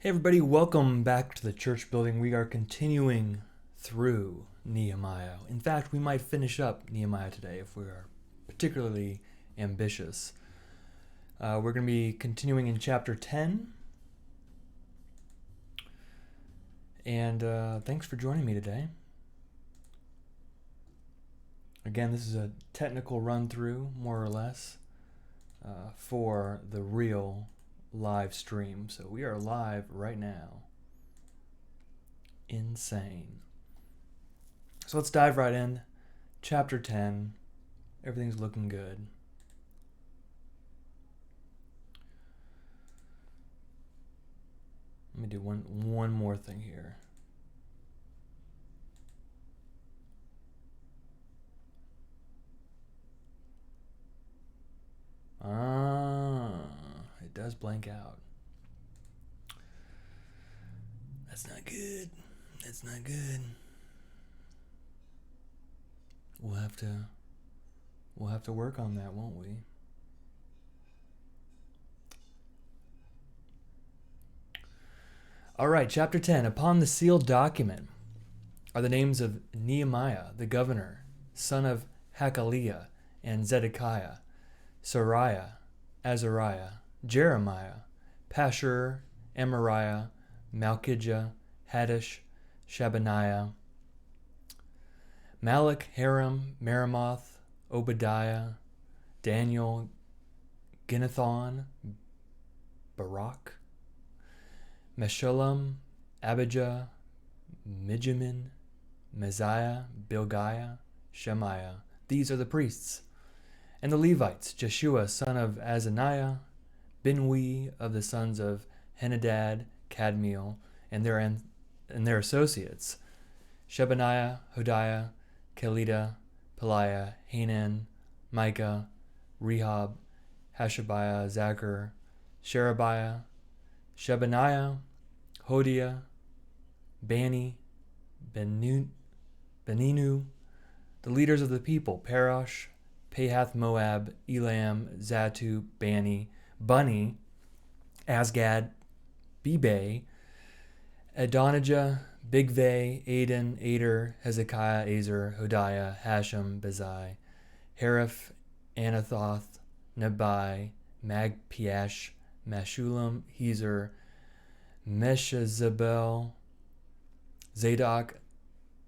Hey everybody, welcome back to the church building. We are continuing through Nehemiah. In fact, we might finish up Nehemiah today if we are particularly ambitious. We're going to be continuing in chapter 10. And thanks for joining me today. Again, this is a technical run through, more or less, for the real live stream. So we are live right now. Insane. So let's dive right in. Chapter 10. Everything's looking good. Let me do one more thing here. It does blank out. That's not good. That's not good. We'll have to work on that, won't we? All right, chapter 10. Upon the sealed document are the names of Nehemiah, the governor, son of Hakaliah, and Zedekiah, Sariah, Azariah, Jeremiah, Pashur, Amariah, Malchijah, Haddish, Shabaniah, Malach, Haram, Meremoth, Obadiah, Daniel, Ginnethon, Barak, Meshullam, Abijah, Mijamin, Messiah, Bilgiah, Shemaiah. These are the priests. And the Levites, Jeshua, son of Azaniah, Binwi of the sons of Henadad, Kadmiel, and their associates, Shebaniah, Hodiah, Kelida, Peliah, Hanan, Micah, Rehob, Hashabiah, Zachar, Sherebiah, Shebaniah, Hodiah, Bani, Beninu, the leaders of the people, Parosh, Pahath Moab, Elam, Zatu, Bani, Bunni, Asgad, Bebe, Adonijah, Bigvai, Aden, Ader, Hezekiah, Azer, Hodiah, Hashem, Bezai, Hariph, Anathoth, Nebai, Magpiash, Meshullam, Hezer, Meshezabel, Zadok,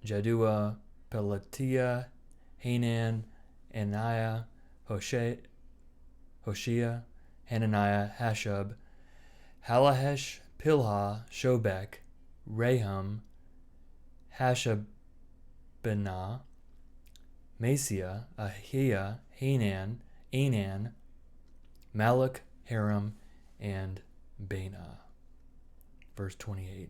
Jadua, Pelatiah, Hanan, Ananiah, Hoshea, Hananiah, Hashub, Halahesh, Pilha, Shobek, Rahum, Hashabbenah, Masiah, Ahiah, Hanan, Anan, Malach, Haram, and Bana. Verse 28.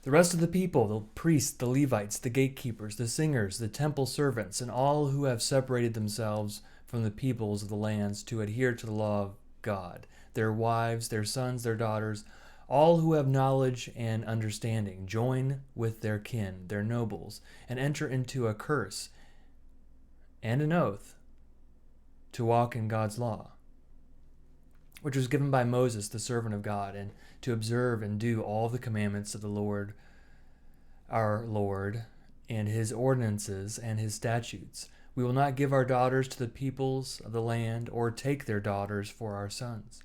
The rest of the people, the priests, the Levites, the gatekeepers, the singers, the temple servants, and all who have separated themselves from the peoples of the lands to adhere to the law of God, their wives, their sons, their daughters, all who have knowledge and understanding, join with their kin, their nobles, and enter into a curse and an oath to walk in God's law, which was given by Moses, the servant of God, and to observe and do all the commandments of the Lord, our Lord, and his ordinances and his statutes. We will not give our daughters to the peoples of the land, or take their daughters for our sons.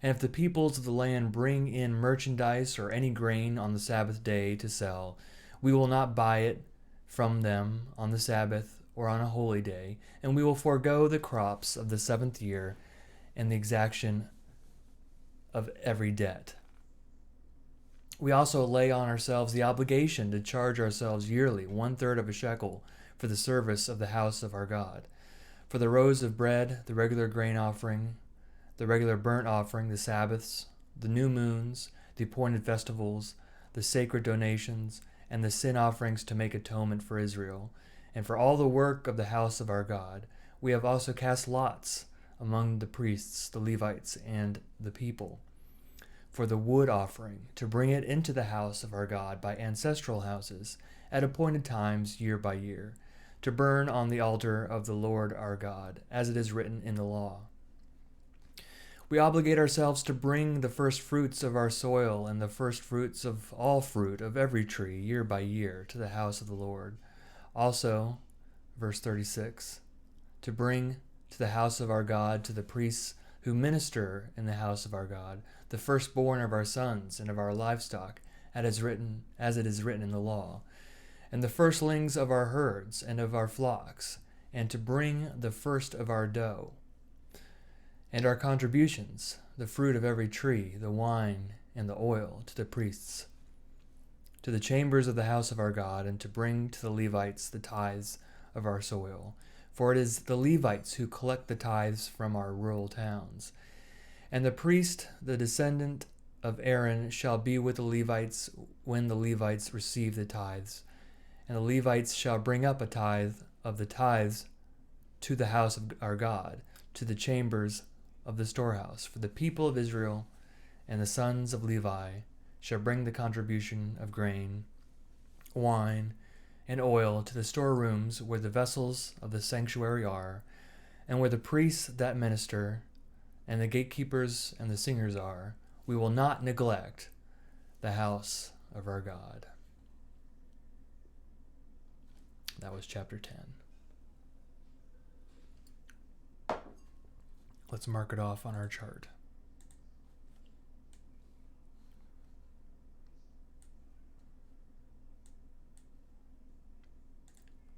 And if the peoples of the land bring in merchandise or any grain on the Sabbath day to sell, we will not buy it from them on the Sabbath or on a holy day, and we will forego the crops of the 7th year and the exaction of every debt. We also lay on ourselves the obligation to charge ourselves yearly 1/3 of a shekel for the service of the house of our God, for the rows of bread, the regular grain offering, the regular burnt offering, the Sabbaths, the new moons, the appointed festivals, the sacred donations, and the sin offerings to make atonement for Israel, and for all the work of the house of our God. We have also cast lots among the priests, the Levites, and the people, for the wood offering, to bring it into the house of our God by ancestral houses, at appointed times year by year, to burn on the altar of the Lord our God, as it is written in the law. We obligate ourselves to bring the first fruits of our soil and the first fruits of all fruit of every tree year by year to the house of the Lord. Also, verse 36, to bring to the house of our God, to the priests who minister in the house of our God, the firstborn of our sons and of our livestock, as it is written in the law, and the firstlings of our herds and of our flocks, and to bring the first of our dough, and our contributions, the fruit of every tree, the wine and the oil, to the priests, to the chambers of the house of our God, and to bring to the Levites the tithes of our soil. For it is the Levites who collect the tithes from our rural towns. And the priest, the descendant of Aaron, shall be with the Levites when the Levites receive the tithes. And the Levites shall bring up a tithe of the tithes to the house of our God, to the chambers of the storehouse. For the people of Israel and the sons of Levi shall bring the contribution of grain, wine, and oil to the storerooms where the vessels of the sanctuary are, and where the priests that minister, and the gatekeepers and the singers are. We will not neglect the house of our God. That was chapter 10. Let's mark it off on our chart.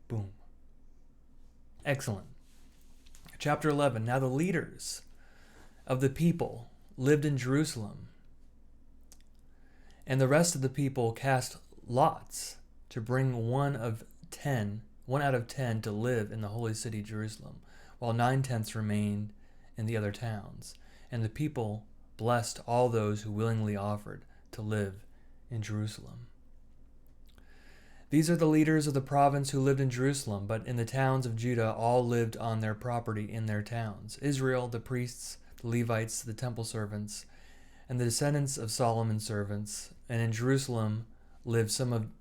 Boom. Excellent. Chapter 11. Now the leaders of the people lived in Jerusalem, and the rest of the people cast lots to bring one out of 10 to live in the holy city Jerusalem, while 9/10 remained in the other towns. And the people blessed all those who willingly offered to live in Jerusalem. These are the leaders of the province who lived in Jerusalem, but in the towns of Judah all lived on their property in their towns: Israel, the priests, the Levites, the temple servants, and the descendants of Solomon's servants. And in Jerusalem lived some of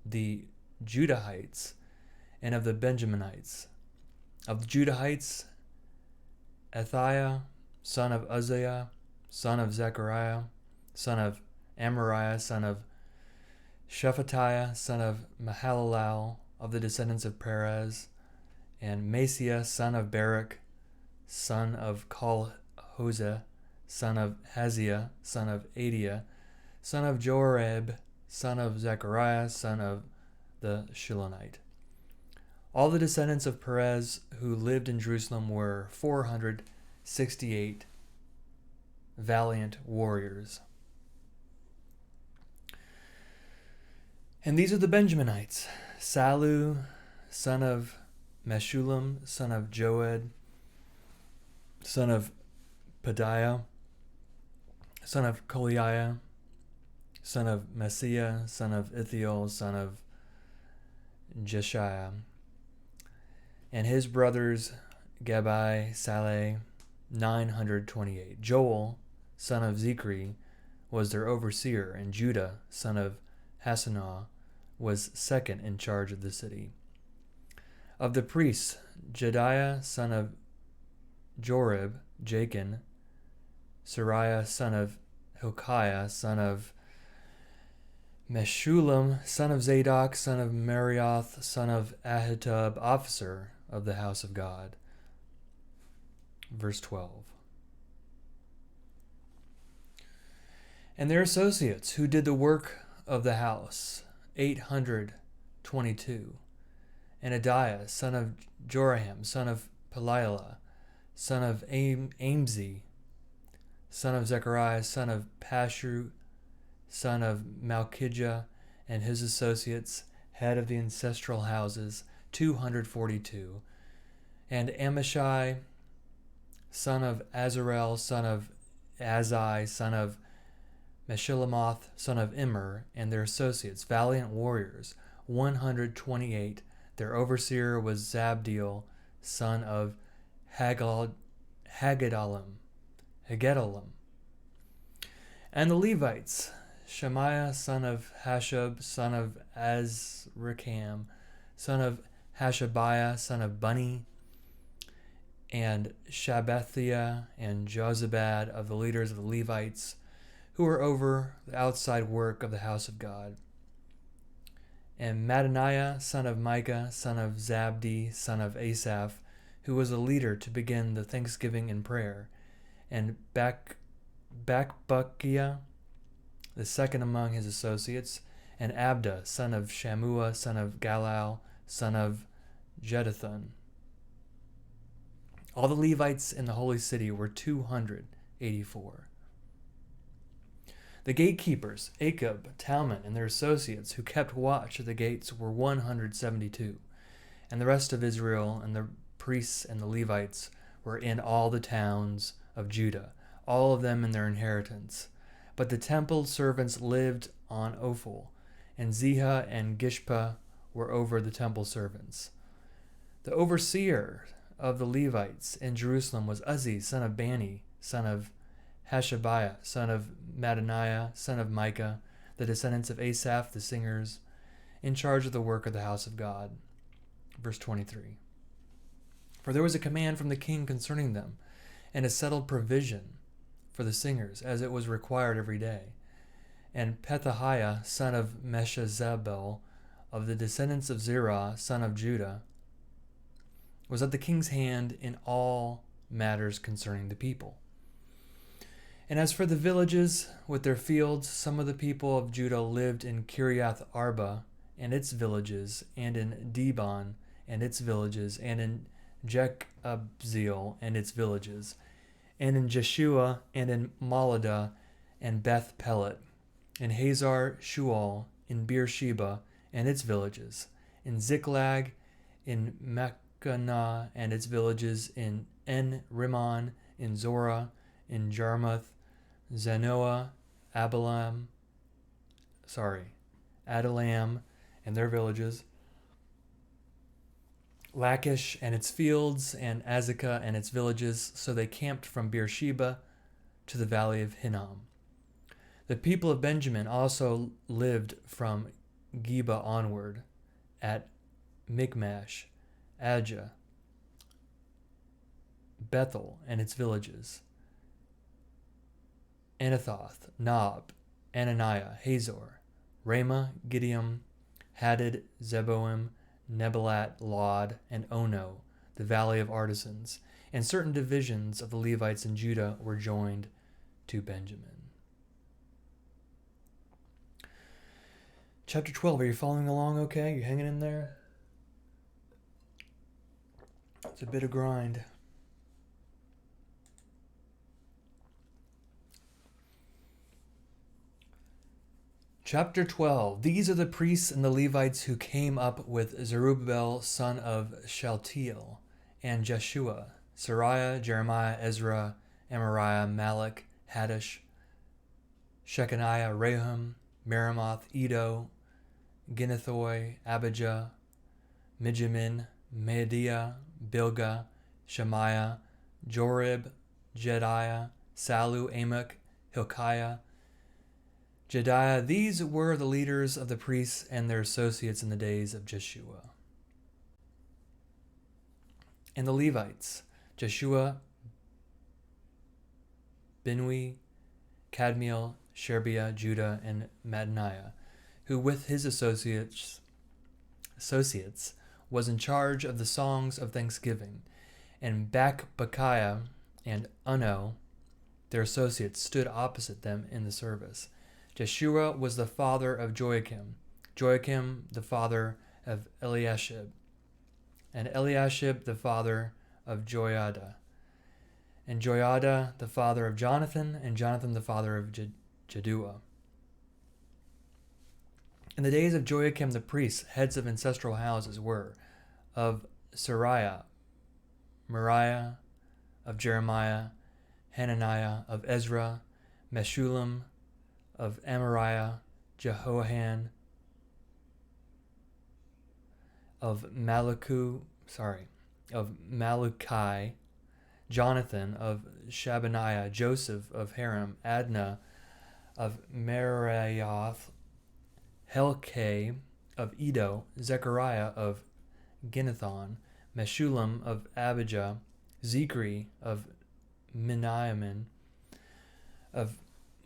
the Judahites and of the Benjaminites. Of the Judahites, Athaiah, son of Uzziah, son of Zechariah, son of Amariah, son of Shephatiah, son of Mahalalel, of the descendants of Perez, and Masiah, son of Barak, son of Kol-Hoseh, son of Haziah, son of Adiah, son of Joreb, son of Zechariah, son of the Shilonite. All the descendants of Perez who lived in Jerusalem were 468 valiant warriors. And these are the Benjaminites: Salu, son of Meshullam, son of Joed, son of Pedaiah, son of Koliah, son of Messiah, son of Ithiel, son of Jeshiah, and his brothers Gabai, Saleh, 928. Joel, son of Zichri, was their overseer, and Judah, son of Hasanah, was second in charge of the city. Of the priests, Jediah, son of Jorib, Jachin, Sariah, son of Hilkiah, son of Meshullam, son of Zadok, son of Marioth, son of Ahitub, officer of the house of God. Verse 12. And their associates who did the work of the house, 822. And Adiah, son of Joraham, son of Pelilah, son of Amzi, son of Zechariah, son of Pashur, son of Malchijah, and his associates, head of the ancestral houses, 242. And Amashai, son of Azarel, son of Azai, son of Meshillemoth, son of Immer, and their associates, valiant warriors, 128. Their overseer was Zabdiel, son of Haggedalim. And the Levites, Shemaiah, son of Hashab, son of Azrikam, son of Hashabiah, son of Bunni, and Shabbathiah and Jozabad of the leaders of the Levites, who were over the outside work of the house of God. And Mattaniah, son of Micah, son of Zabdi, son of Asaph, who was a leader to begin the thanksgiving and prayer. And Bakbukiah, the second among his associates, and Abda, son of Shammua, son of Galal, son of Jeduthun. All the Levites in the holy city were 284. The gatekeepers, Achab, Talmon, and their associates who kept watch at the gates were 172. And the rest of Israel and the priests and the Levites were in all the towns of Judah, all of them in their inheritance. But the temple servants lived on Ophel, and Ziha and Gishpa were over the temple servants. The overseer of the Levites in Jerusalem was Uzzi, son of Bani, son of Hashabiah, son of Mattaniah, son of Micah, the descendants of Asaph, the singers, in charge of the work of the house of God. Verse 23. For there was a command from the king concerning them, and a settled provision for the singers, as it was required every day. And Pethahiah, son of Meshezabel, of the descendants of Zerah, son of Judah, was at the king's hand in all matters concerning the people. And as for the villages with their fields, some of the people of Judah lived in Kiriath Arba and its villages, and in Dibon and its villages, and in Jekabzeel and its villages, and in Jeshua, and in Maladah, and Beth Pelet, in Hazar Shual, in Beersheba and its villages, in Ziklag, in Machana and its villages, in En Rimmon, in Zorah, in Jarmuth, Zanoah, Adalam, and their villages, Lachish and its fields, and Azekah and its villages. So they camped from Beersheba to the valley of Hinnom. The people of Benjamin also lived from Geba onward, at Michmash, Ajah, Bethel and its villages, Anathoth, Nob, Ananiah, Hazor, Ramah, Gideon, Hadid, Zeboim, Nebalat, Lod, and Ono, the valley of artisans, and certain divisions of the Levites in Judah were joined to Benjamin. Chapter 12, are you following along okay? You hanging in there? It's a bit of grind. Chapter 12. These are the priests and the Levites who came up with Zerubbabel, son of Shealtiel, and Jeshua, Sariah, Jeremiah, Ezra, Amariah, Malach, Haddish, Shechaniah, Rehum, Meremoth, Edo, Ginnethoi, Abijah, Mijamin, Meadiah, Bilgah, Shemaiah, Jorib, Jediah, Salu, Amok, Hilkiah, Jediah. These were the leaders of the priests and their associates in the days of Jeshua. And the Levites, Jeshua, Binui, Kadmiel, Sherebiah, Judah, and Mattaniah, who with his associates was in charge of the songs of thanksgiving. And Bakbukiah and Unno, their associates, stood opposite them in the service. Jeshua was the father of Joachim, Joachim the father of Eliashib, and Eliashib the father of Joiada, and Joiada the father of Jonathan, and Jonathan the father of Jaddua. In the days of Joachim the priests, heads of ancestral houses were of Sariah, Moriah, of Jeremiah, Hananiah, of Ezra, Meshullam, of Amariah, Jehohanan, of Malachi, Jonathan, of Shabaniah, Joseph of Haram, Adnah of Meraioth, Helkai of Edo, Zechariah of Ginnethon, Meshullam of Abijah, Zikri of Miniamin, of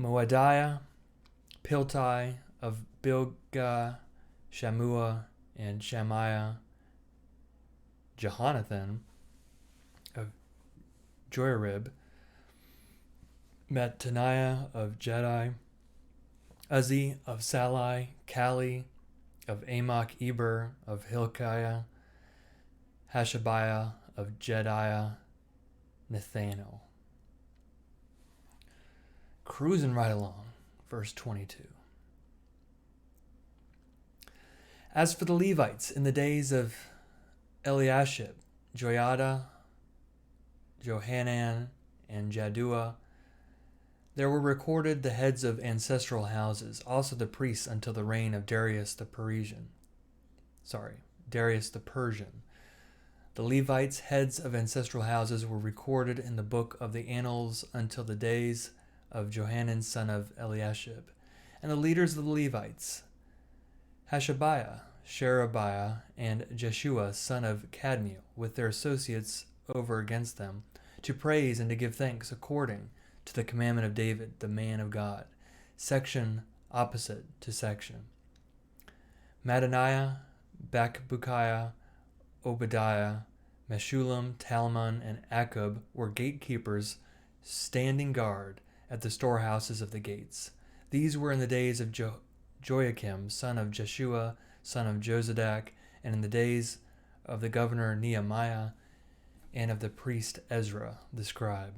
Moadiah, Piltai, of Bilgah, Shammua, and Shammaiah, Jehonathan, of Joarib, Mattaniah of Jedi, Uzzi of Salai, Kali, of Amok Eber, of Hilkiah, Hashabiah of Jediah, Nathanael. Cruising right along, verse 22. As for the Levites in the days of Eliashib, Joiada, Johanan, and Jaddua, there were recorded the heads of ancestral houses, also the priests until the reign of Darius the Persian. The Levites' heads of ancestral houses were recorded in the book of the Annals until the days of Johanan son of Eliashib. And the leaders of the Levites, Hashabiah, Sherebiah, and Jeshua son of Kadmiel, with their associates over against them, to praise and to give thanks according to the commandment of David, the man of God, section opposite to section. Mattaniah, Bakbukiah, Obadiah, Meshullam, Talmon, and Akub were gatekeepers standing guard at the storehouses of the gates. These were in the days of Joachim, son of Jeshua, son of Jozadak, and in the days of the governor Nehemiah, and of the priest Ezra, the scribe.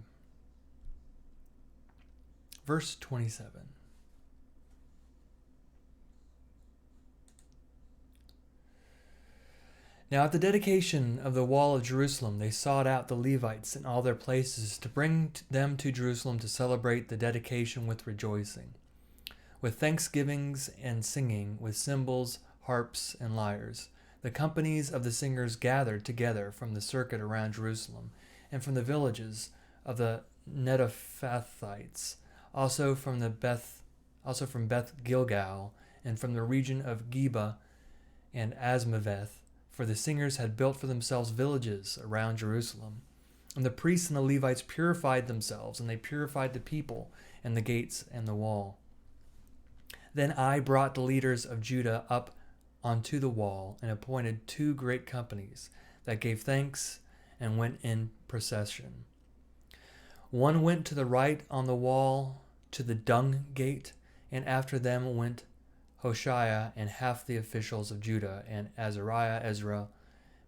Verse 27. Now at the dedication of the wall of Jerusalem, they sought out the Levites in all their places to bring them to Jerusalem to celebrate the dedication with rejoicing, with thanksgivings and singing, with cymbals, harps, and lyres. The companies of the singers gathered together from the circuit around Jerusalem, and from the villages of the Netophathites, also from Beth Gilgal, and from the region of Geba and Asmaveth, for the singers had built for themselves villages around Jerusalem. And the priests and the Levites purified themselves, and they purified the people and the gates and the wall. Then I brought the leaders of Judah up onto the wall, and appointed 2 great companies that gave thanks and went in procession. One went to the right on the wall to the dung gate, and after them went Hoshea and half the officials of Judah, and Azariah, Ezra,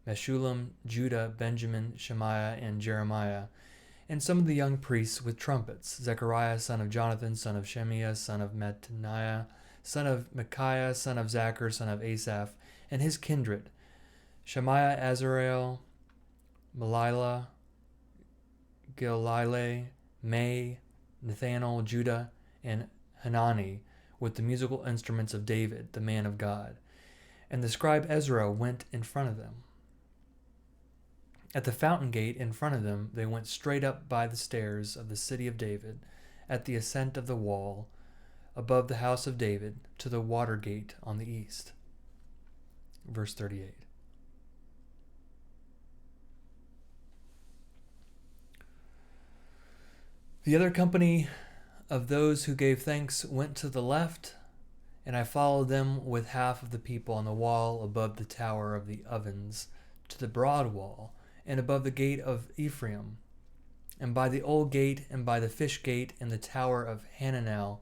Meshullam, Judah, Benjamin, Shemaiah, and Jeremiah, and some of the young priests with trumpets, Zechariah, son of Jonathan, son of Shemiah, son of Mattaniah, son of Micaiah, son of Zachar, son of Asaph, and his kindred, Shemaiah, Azarel, Melila, Gilale, May, Nathanael, Judah, and Hanani, with the musical instruments of David, the man of God. And the scribe Ezra went in front of them. At the fountain gate in front of them, they went straight up by the stairs of the city of David, at the ascent of the wall, above the house of David, to the water gate on the east. Verse 38. The other company of those who gave thanks went to the left, and I followed them with half of the people on the wall above the tower of the ovens to the broad wall, and above the gate of Ephraim, and by the old gate, and by the fish gate, and the tower of Hananel,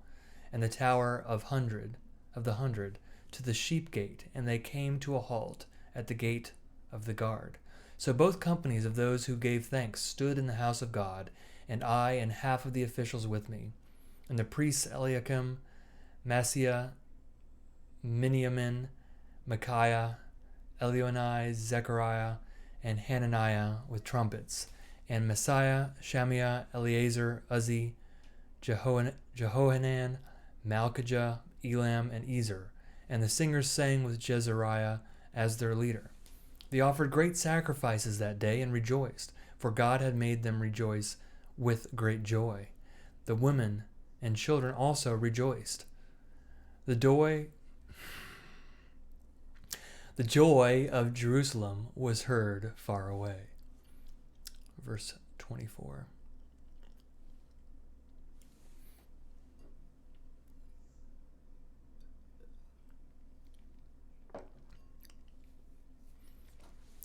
and the tower of the hundred, to the sheep gate, and they came to a halt at the gate of the guard. So both companies of those who gave thanks stood in the house of God, and I and half of the officials with me, and the priests Eliakim, Maaseiah, Miniamin, Micaiah, Elionai, Zechariah, and Hananiah with trumpets, and Messiah, Shammaiah, Eleazar, Uzzi, Jehohanan, Malchijah, Elam, and Ezer, and the singers sang with Jezariah as their leader. They offered great sacrifices that day and rejoiced, for God had made them rejoice with great joy. The women and children also rejoiced. The joy of Jerusalem was heard far away. verse 24.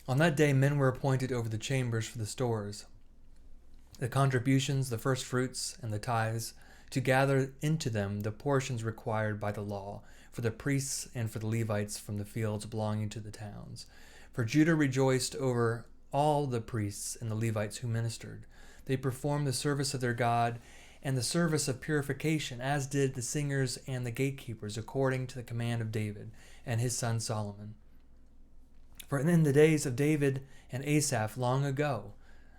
On that day men were appointed over the chambers for the stores, the contributions, the first fruits, and the tithes, to gather into them the portions required by the law, for the priests and for the Levites from the fields belonging to the towns. For Judah rejoiced over all the priests and the Levites who ministered. They performed the service of their God and the service of purification, as did the singers and the gatekeepers, according to the command of David and his son Solomon. For in the days of David and Asaph long ago,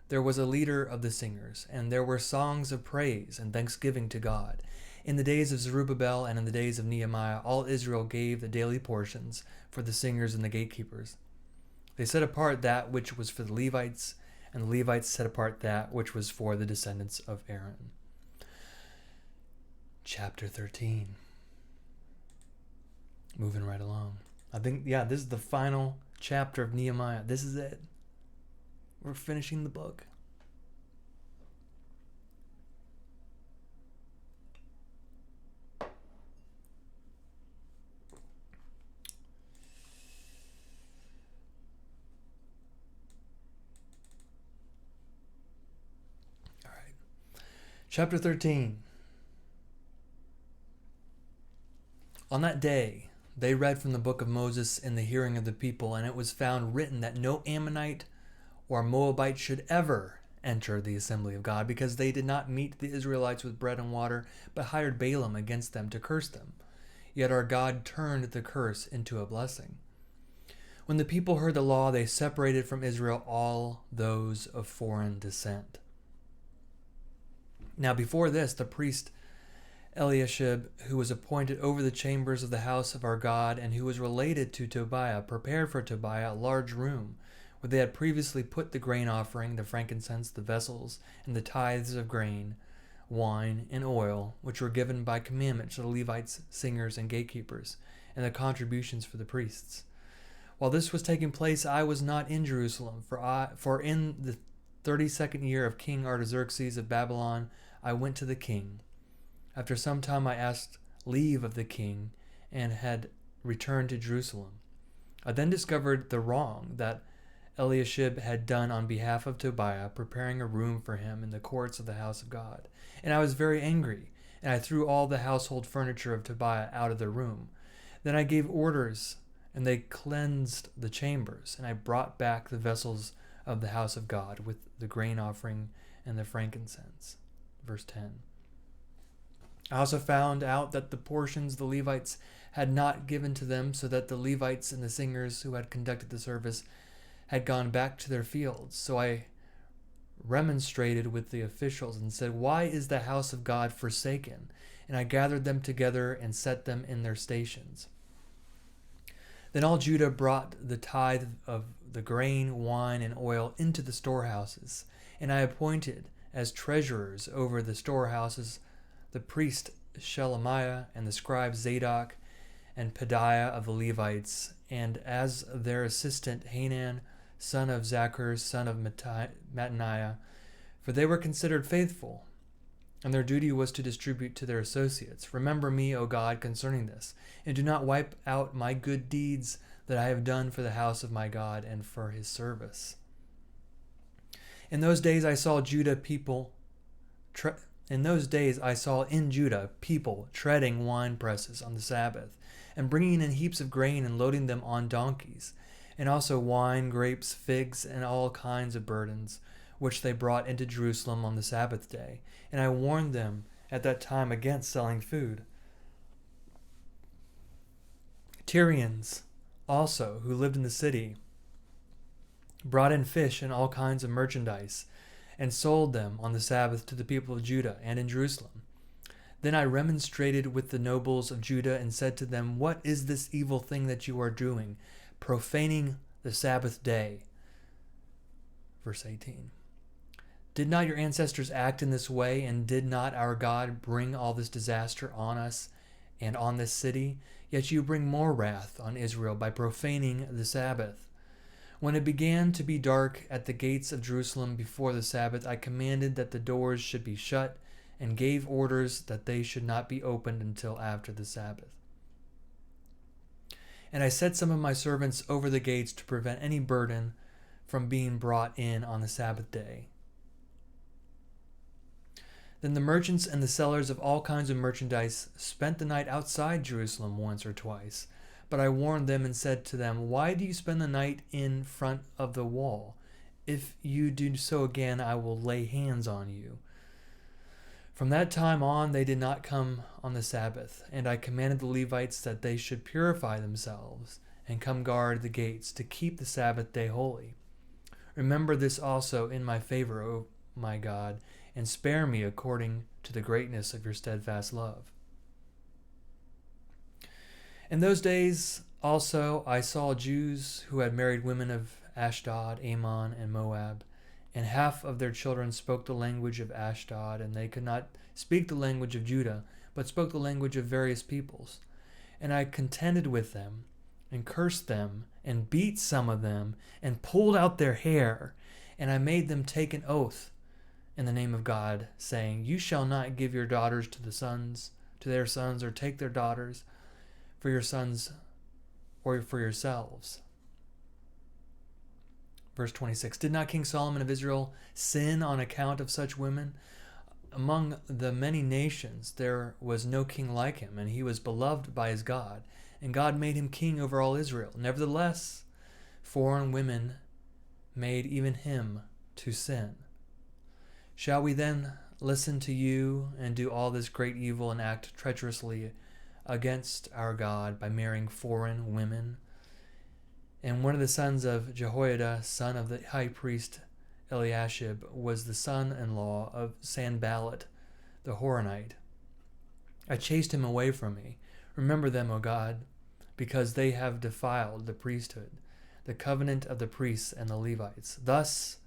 there was a leader of the singers, and there were songs of praise and thanksgiving to God. In the days of Zerubbabel and in the days of Nehemiah, all Israel gave the daily portions for the singers and the gatekeepers. They set apart that which was for the Levites, and the Levites set apart that which was for the descendants of Aaron. Chapter 13. Moving right along. I think, this is the final chapter of Nehemiah. This is it. We're finishing the book. All right. Chapter 13. On that day, they read from the book of Moses in the hearing of the people, and it was found written that no Ammonite or Moabite should ever enter the assembly of God, because they did not meet the Israelites with bread and water, but hired Balaam against them to curse them. Yet our God turned the curse into a blessing. When the people heard the law, they separated from Israel all those of foreign descent. Now before this, the priest Eliashib, who was appointed over the chambers of the house of our God, and who was related to Tobiah, prepared for Tobiah a large room, where they had previously put the grain offering, the frankincense, the vessels, and the tithes of grain, wine, and oil, which were given by commandment to the Levites, singers, and gatekeepers, and the contributions for the priests. While this was taking place, I was not in Jerusalem, for in the 32nd year of King Artaxerxes of Babylon, I went to the king. After some time I asked leave of the king, and had returned to Jerusalem. I then discovered the wrong that Eliashib had done on behalf of Tobiah, preparing a room for him in the courts of the house of God. And I was very angry, and I threw all the household furniture of Tobiah out of the room. Then I gave orders, and they cleansed the chambers, and I brought back the vessels of the house of God with the grain offering and the frankincense. Verse 10. I also found out that the portions the Levites had not given to them, so that the Levites and the singers who had conducted the service had gone back to their fields. So I remonstrated with the officials and said, "Why is the house of God forsaken?" And I gathered them together and set them in their stations. Then all Judah brought the tithe of the grain, wine, and oil into the storehouses, and I appointed as treasurers over the storehouses the priest Shelemiah and the scribe Zadok and Pedaiah of the Levites, and as their assistant Hanan, son of Zachar, son of Mattaniah, for they were considered faithful, and their duty was to distribute to their associates. Remember me, O God, concerning this, and do not wipe out my good deeds that I have done for the house of my God and for his service. In those days I saw in Judah people treading wine presses on the Sabbath, and bringing in heaps of grain and loading them on donkeys, and also wine, grapes, figs, and all kinds of burdens, which they brought into Jerusalem on the Sabbath day. And I warned them at that time against selling food. Tyrians also, who lived in the city, brought in fish and all kinds of merchandise, and sold them on the Sabbath to the people of Judah and in Jerusalem. Then I remonstrated with the nobles of Judah and said to them, "What is this evil thing that you are doing, profaning the Sabbath day?" Verse 18. Did not your ancestors act in this way, and did not our God bring all this disaster on us and on this city? Yet you bring more wrath on Israel by profaning the Sabbath. When it began to be dark at the gates of Jerusalem before the Sabbath, I commanded that the doors should be shut and gave orders that they should not be opened until after the Sabbath. And I set some of my servants over the gates to prevent any burden from being brought in on the Sabbath day. Then the merchants and the sellers of all kinds of merchandise spent the night outside Jerusalem once or twice. But I warned them and said to them, "Why do you spend the night in front of the wall? If you do so again, I will lay hands on you." From that time on, they did not come on the Sabbath, and I commanded the Levites that they should purify themselves and come guard the gates to keep the Sabbath day holy. Remember this also in my favor, O my God, and spare me according to the greatness of your steadfast love. In those days also I saw Jews who had married women of Ashdod, Ammon, and Moab, and half of their children spoke the language of Ashdod, and they could not speak the language of Judah, but spoke the language of various peoples. And I contended with them, and cursed them, and beat some of them, and pulled out their hair, and I made them take an oath in the name of God, saying, "You shall not give your daughters to their sons, or take their daughters for your sons or for yourselves." Verse 26, "Did not King Solomon of Israel sin on account of such women? Among the many nations there was no king like him, and he was beloved by his God, and God made him king over all Israel. Nevertheless, foreign women made even him to sin. Shall we then listen to you and do all this great evil and act treacherously against our God by marrying foreign women?" And one of the sons of Jehoiada, son of the high priest Eliashib, was the son-in-law of Sanballat the Horonite. I chased him away from me. Remember them, O God, because they have defiled the priesthood, the covenant of the priests and the Levites. Thus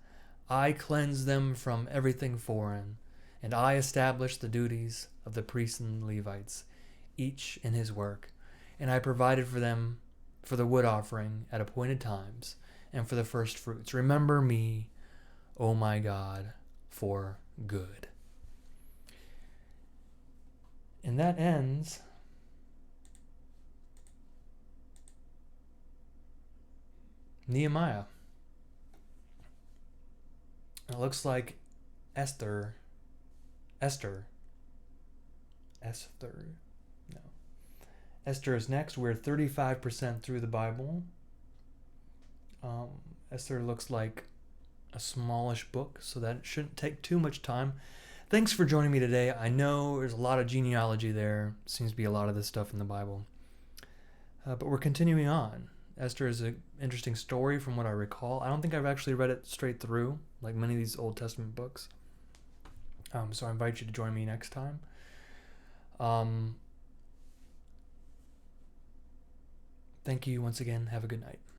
I cleanse them from everything foreign, and I establish the duties of the priests and Levites, each in his work. And I provided for them for the wood offering at appointed times, and for the first fruits. Remember me, O my God, for good. And that ends Nehemiah. It looks like Esther. Esther is next. We're 35% through the Bible. Esther looks like a smallish book, so that shouldn't take too much time. Thanks for joining me today. I know there's a lot of genealogy there. Seems to be a lot of this stuff in the Bible. But we're continuing on. Esther is an interesting story from what I recall. I don't think I've actually read it straight through, like many of these Old Testament books. So I invite you to join me next time. Thank you once again. Have a good night.